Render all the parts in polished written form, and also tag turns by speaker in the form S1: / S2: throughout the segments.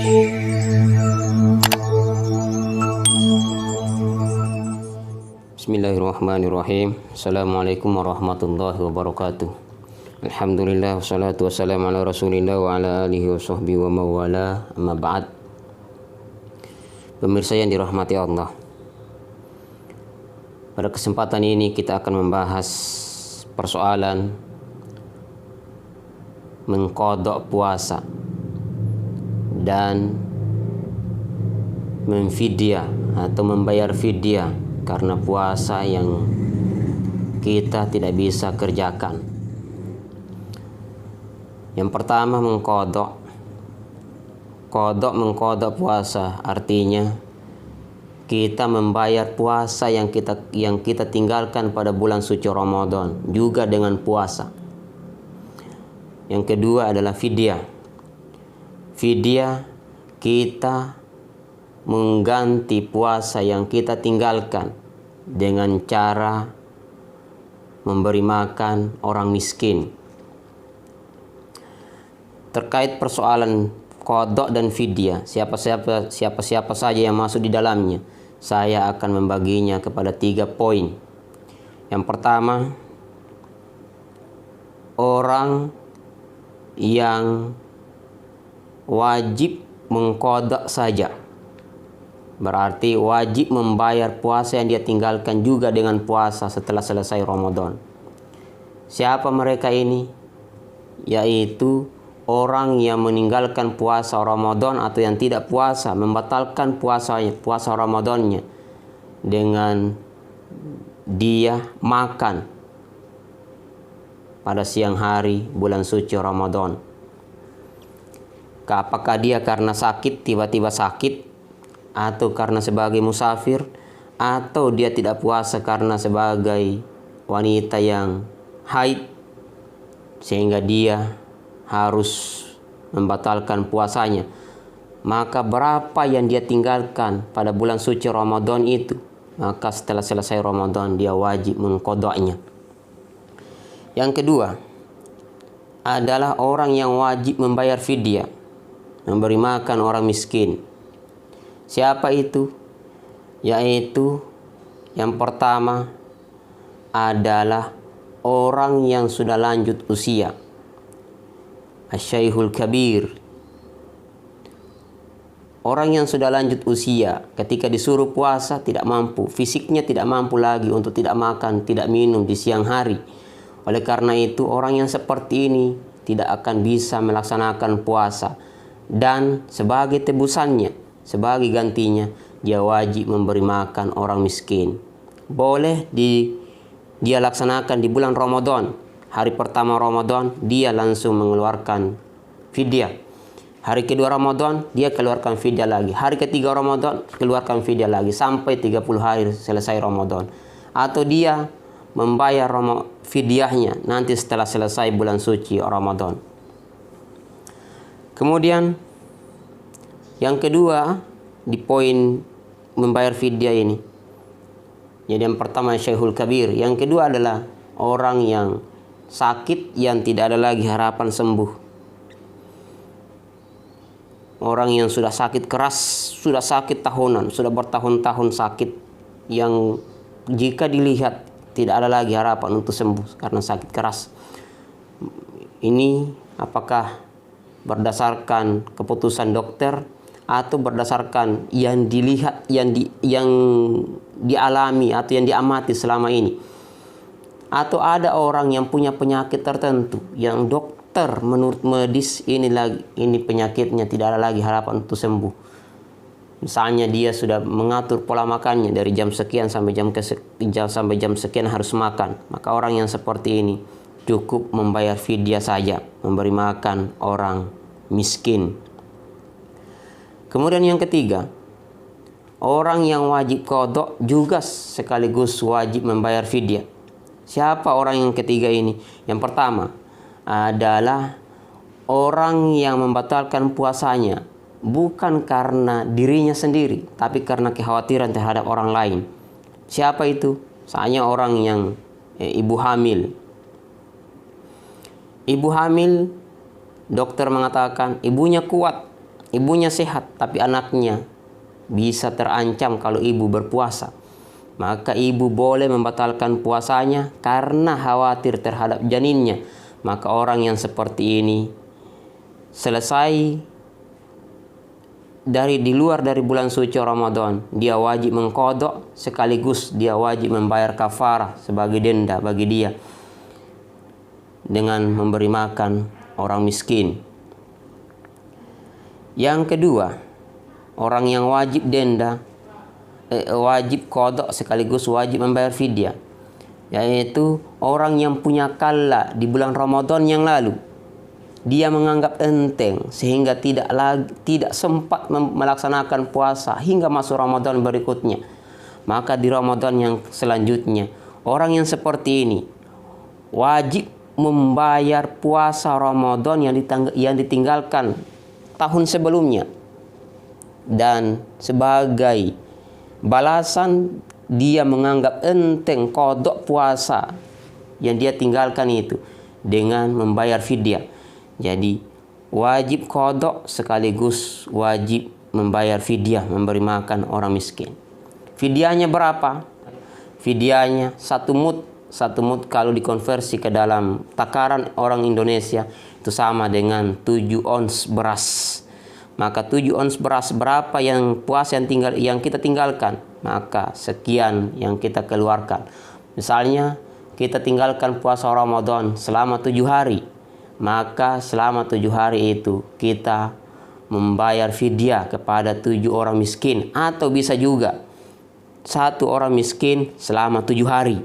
S1: Bismillahirrahmanirrahim. Assalamualaikum warahmatullahi wabarakatuh. Alhamdulillah wassalatu wassalamu ala Rasulillah wa ala alihi wa sahbihi wa mawala. Amma ba'd. Pemirsa yang dirahmati Allah, pada kesempatan ini kita akan membahas persoalan mengqadha puasa dan memfidyah atau membayar fidyah karena puasa yang kita tidak bisa kerjakan. Yang pertama, mengqadha puasa artinya kita membayar puasa yang kita tinggalkan pada bulan suci Ramadan juga dengan puasa. Yang kedua adalah fidyah. Fidyah kita mengganti puasa yang kita tinggalkan dengan cara memberi makan orang miskin. Terkait persoalan qadha dan fidyah, siapa saja yang masuk di dalamnya, saya akan membaginya kepada 3 poin. Yang pertama, orang yang wajib mengqadha saja, berarti wajib membayar puasa yang dia tinggalkan juga dengan puasa setelah selesai Ramadan. Siapa mereka ini? Yaitu orang yang meninggalkan puasa Ramadan atau yang tidak puasa, membatalkan puasa Ramadannya dengan dia makan pada siang hari bulan suci Ramadan. Apakah dia karena sakit, tiba-tiba sakit, atau karena sebagai musafir, atau dia tidak puasa karena sebagai wanita yang haid sehingga dia harus membatalkan puasanya. Maka berapa yang dia tinggalkan pada bulan suci Ramadan itu, maka setelah selesai Ramadan dia wajib mengqadhanya. Yang kedua adalah orang yang wajib membayar fidyah, memberi makan orang miskin. Siapa itu? Yaitu yang pertama adalah orang yang sudah lanjut usia, Asyaikhul Kabir. Orang yang sudah lanjut usia ketika disuruh puasa tidak mampu, fisiknya tidak mampu lagi untuk tidak makan, tidak minum di siang hari. Oleh karena itu orang yang seperti ini tidak akan bisa melaksanakan puasa, dan sebagai tebusannya, sebagai gantinya, dia wajib memberi makan orang miskin. Boleh dia laksanakan di bulan Ramadan. Hari pertama Ramadan dia langsung mengeluarkan fidyah. Hari kedua Ramadan dia keluarkan fidyah lagi. Hari ketiga Ramadan keluarkan fidyah lagi sampai 30 hari selesai Ramadan. Atau dia membayar fidyahnya nanti setelah selesai bulan suci Ramadan. Kemudian yang kedua di poin membayar fidyah ini, jadi yang pertama Syekhul Kabir, yang kedua adalah orang yang sakit yang tidak ada lagi harapan sembuh. Orang yang sudah sakit keras, sudah sakit tahunan, sudah bertahun-tahun sakit, yang jika dilihat tidak ada lagi harapan untuk sembuh karena sakit keras. Ini apakah berdasarkan keputusan dokter atau berdasarkan yang dilihat, yang dialami atau yang diamati selama ini? Atau ada orang yang punya penyakit tertentu yang dokter menurut medis ini penyakitnya tidak ada lagi harapan untuk sembuh. Misalnya dia sudah mengatur pola makannya dari jam sekian sampai jam sekian harus makan. Maka orang yang seperti ini cukup membayar fidyah saja, memberi makan orang miskin. Kemudian yang ketiga, orang yang wajib qadha juga sekaligus wajib membayar fidyah. Siapa orang yang ketiga ini? Yang pertama adalah orang yang membatalkan puasanya bukan karena dirinya sendiri, tapi karena kekhawatiran terhadap orang lain. Siapa itu? Misalnya orang yang ibu hamil. Ibu hamil, dokter mengatakan ibunya kuat, ibunya sehat tapi anaknya bisa terancam kalau ibu berpuasa, maka ibu boleh membatalkan puasanya karena khawatir terhadap janinnya. Maka orang yang seperti ini selesai di luar dari bulan suci Ramadan, dia wajib mengqadha sekaligus dia wajib membayar kafarah sebagai denda bagi dia dengan memberi makan orang miskin. Yang kedua, orang yang wajib denda, wajib qadha sekaligus wajib membayar fidyah, yaitu orang yang punya qalla di bulan Ramadan yang lalu. Dia menganggap enteng sehingga tidak sempat melaksanakan puasa hingga masuk Ramadan berikutnya. Maka di Ramadan yang selanjutnya, orang yang seperti ini wajib membayar puasa Ramadan yang ditinggalkan tahun sebelumnya. Dan sebagai balasan dia menganggap enteng qadha puasa yang dia tinggalkan itu dengan membayar fidyah. Jadi wajib qadha sekaligus wajib membayar fidyah, memberi makan orang miskin. Fidyahnya berapa? Fidyahnya 1 mud. 1 mud kalau dikonversi ke dalam takaran orang Indonesia itu sama dengan 7 ons beras. Maka 7 ons beras berapa yang puasa yang kita tinggalkan? Maka sekian yang kita keluarkan. Misalnya kita tinggalkan puasa Ramadan selama 7 hari. Maka selama 7 hari itu kita membayar fidyah kepada 7 orang miskin. Atau bisa juga 1 orang miskin selama 7 hari.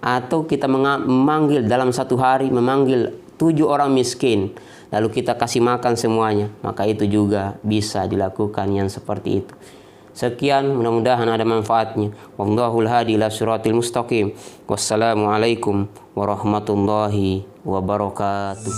S1: Atau kita memanggil dalam 1 hari, memanggil 7 orang miskin, lalu kita kasih makan semuanya. Maka itu juga bisa dilakukan yang seperti itu. Sekian, mudah-mudahan ada manfaatnya. Wallahul hadi ila siratil mustaqim. Wassalamualaikum warahmatullahi wabarakatuh.